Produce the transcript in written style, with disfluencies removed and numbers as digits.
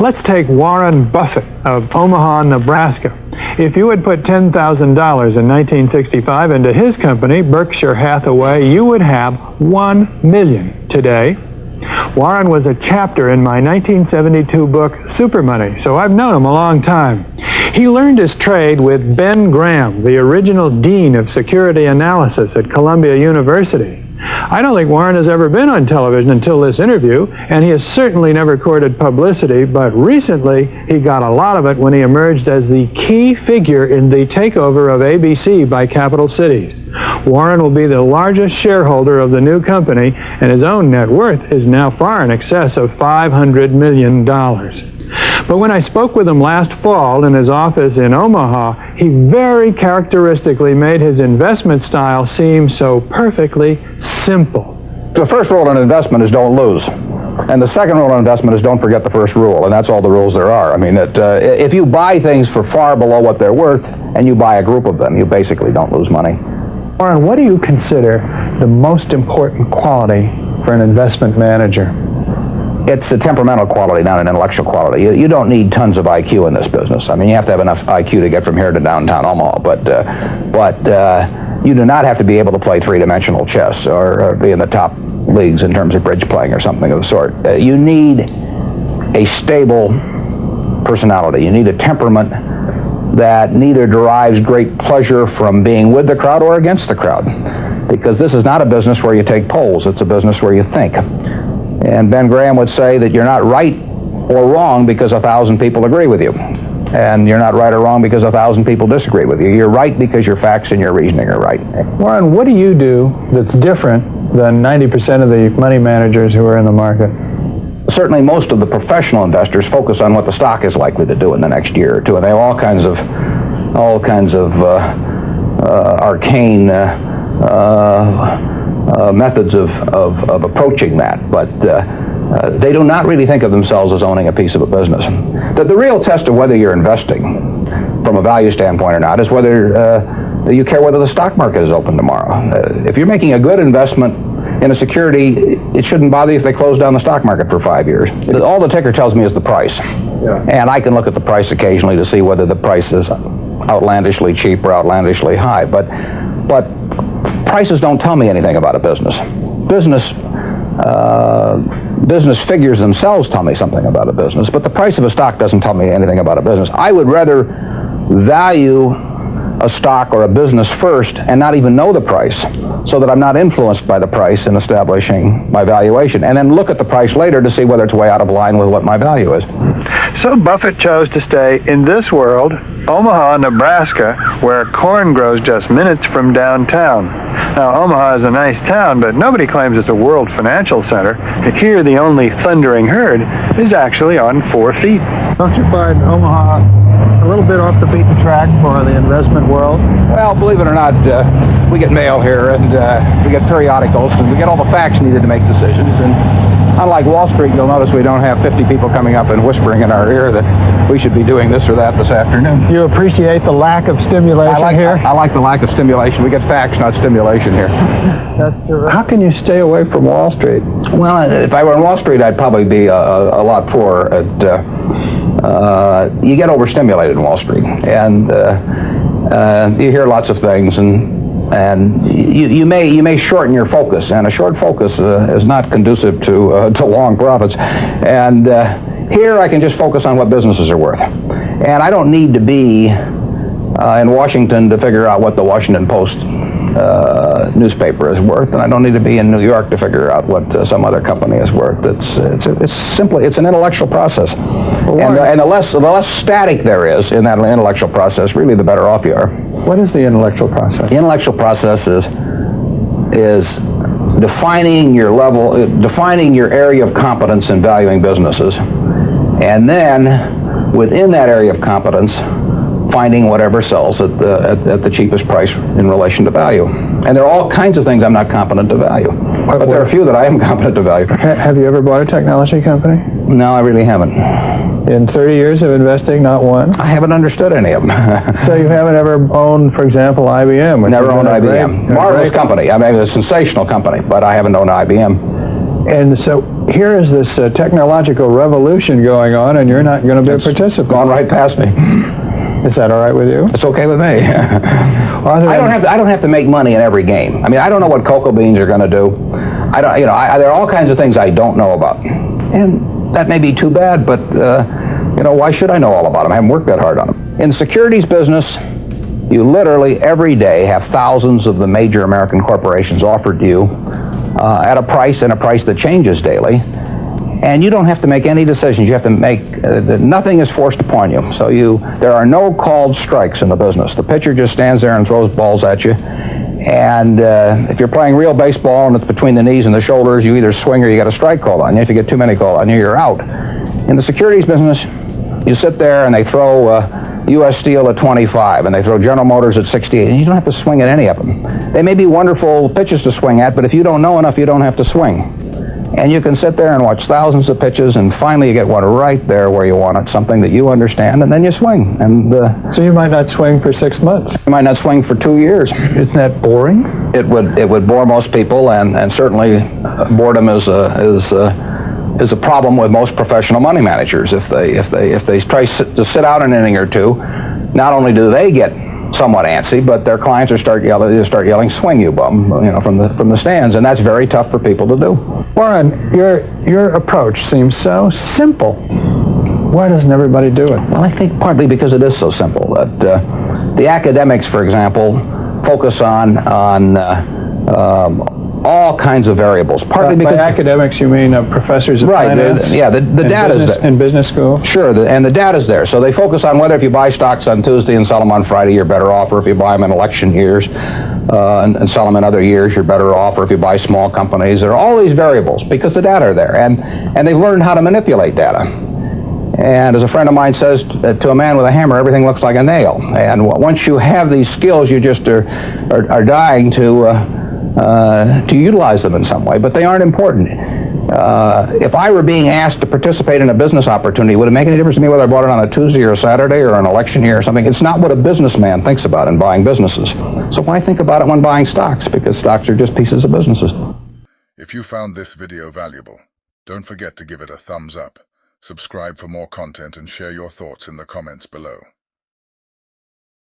Let's take Warren Buffett of Omaha, Nebraska. If you would put $10,000 in 1965 into his company, Berkshire Hathaway, you would have $1 million today. Warren was a chapter in my 1972 book, Super Money, so I've known him a long time. He learned his trade with Ben Graham, the original dean of security analysis at Columbia University. I don't think Warren has ever been on television until this interview, and he has certainly never courted publicity, but recently he got a lot of it when he emerged as the key figure in the takeover of ABC by Capital Cities. Warren will be the largest shareholder of the new company, and his own net worth is now far in excess of $500 million. But when I spoke with him last fall in his office in Omaha, he very characteristically made his investment style seem so perfectly simple. The first rule in investment is don't lose. And the second rule in investment is don't forget the first rule, and that's all the rules there are. I mean, if you buy things for far below what they're worth, and you buy a group of them, you basically don't lose money. Warren, what do you consider the most important quality for an investment manager? It's a temperamental quality, not an intellectual quality. You don't need tons of IQ in this business. I mean, you have to have enough IQ to get from here to downtown Omaha, but you do not have to be able to play three-dimensional chess or be in the top leagues in terms of bridge playing or something of the sort. You need a stable personality. You need a temperament that neither derives great pleasure from being with the crowd or against the crowd, because this is not a business where you take polls. It's a business where you think. And Ben Graham would say that you're not right or wrong because 1,000 people agree with you. And you're not right or wrong because 1,000 people disagree with you. You're right because your facts and your reasoning are right. Warren, what do you do that's different than 90% of the money managers who are in the market? Certainly most of the professional investors focus on what the stock is likely to do in the next year or two, and they have all kinds of arcane methods of approaching that, but they do not really think of themselves as owning a piece of a business. The real test of whether you're investing from a value standpoint or not is whether you care whether the stock market is open tomorrow. If you're making a good investment in a security, it shouldn't bother you if they close down the stock market for 5 years. All the ticker tells me is the price. Yeah. And I can look at the price occasionally to see whether the price is outlandishly cheap or outlandishly high, but prices don't tell me anything about a business. Business figures themselves tell me something about a business, but the price of a stock doesn't tell me anything about a business. I would rather value a stock or a business first and not even know the price, so that I'm not influenced by the price in establishing my valuation, and then look at the price later to see whether it's way out of line with what my value is. So Buffett chose to stay in this world, Omaha, Nebraska, where corn grows just minutes from downtown. Now, Omaha is a nice town, but nobody claims it's a world financial center. Here, the only thundering herd is actually on 4 feet. Don't you find Omaha a little bit off the beaten track for the investment world? Well, believe it or not, we get mail here, and we get periodicals, and we get all the facts needed to make decisions. And unlike Wall Street, you'll notice we don't have 50 people coming up and whispering in our ear that we should be doing this or that this afternoon. You appreciate the lack of stimulation here? I like the lack of stimulation. We get facts, not stimulation here. That's true. How can you stay away from Wall Street? Well, if I were on Wall Street, I'd probably be a lot poorer. You get overstimulated in Wall Street, and you hear lots of things, and you may shorten your focus, and a short focus is not conducive to long profits. And here I can just focus on what businesses are worth, and I don't need to be in Washington to figure out what the Washington Post newspaper is worth, and I don't need to be in New York to figure out what some other company is worth. It's an intellectual process, and the less static there is in that intellectual process, really the better off you are. What is the intellectual process? The intellectual process is defining your area of competence in valuing businesses, and then within that area of competence, finding whatever sells at the cheapest price in relation to value. And there are all kinds of things I'm not competent to value, but there are a few that I am competent to value. Have you ever bought a technology company? No, I really haven't. In 30 years of investing, not one? I haven't understood any of them. So you haven't ever owned, for example, IBM? Never owned IBM. Marvelous company. I mean, it's a sensational company, but I haven't owned IBM. And so here is this technological revolution going on, and you're not going to be a participant. Gone right past me. Is that all right with you? It's okay with me. I don't have to make money in every game. I mean, I don't know what cocoa beans are going to do. There are all kinds of things I don't know about, and that may be too bad. But why should I know all about them? I haven't worked that hard on them. In the securities business, you literally every day have thousands of the major American corporations offered to you at a price that changes daily. And you don't have to make any decisions. You have to make, nothing is forced upon you. So there are no called strikes in the business. The pitcher just stands there and throws balls at you. And if you're playing real baseball and it's between the knees and the shoulders, you either swing or you get a strike called on you. If you get too many called on you, you're out. In the securities business, you sit there and they throw U.S. Steel at 25 and they throw General Motors at 68, and you don't have to swing at any of them. They may be wonderful pitches to swing at, but if you don't know enough, you don't have to swing. And you can sit there and watch thousands of pitches, and finally you get one right there where you want it, something that you understand, and then you swing. And so you might not swing for 6 months. You might not swing for 2 years. Isn't that boring? It would bore most people, and certainly boredom is a problem with most professional money managers. If they try to sit out an inning or two, not only do they get somewhat antsy, but their clients start yelling, "Swing, you bum!" from the stands, and that's very tough for people to do. Warren, your approach seems so simple. Why doesn't everybody do it? Well, I think partly because it is so simple. That the academics, for example, focus on all kinds of variables. Partly because by academics you mean professors of finance? Yeah, the data's there. In business school? Sure, and the data's there. So they focus on whether if you buy stocks on Tuesday and sell them on Friday, you're better off, or if you buy them in election years and sell them in other years, you're better off, or if you buy small companies. There are all these variables because the data are there, and they've learned how to manipulate data. And as a friend of mine says, to a man with a hammer, everything looks like a nail. And once you have these skills, you just are dying to utilize them in some way, but they aren't important. If I were being asked to participate in a business opportunity, would it make any difference to me whether I bought it on a Tuesday or a Saturday or an election year or something? It's not what a businessman thinks about in buying businesses. So why think about it when buying stocks? Because stocks are just pieces of businesses. If you found this video valuable, don't forget to give it a thumbs up, subscribe for more content, and share your thoughts in the comments below.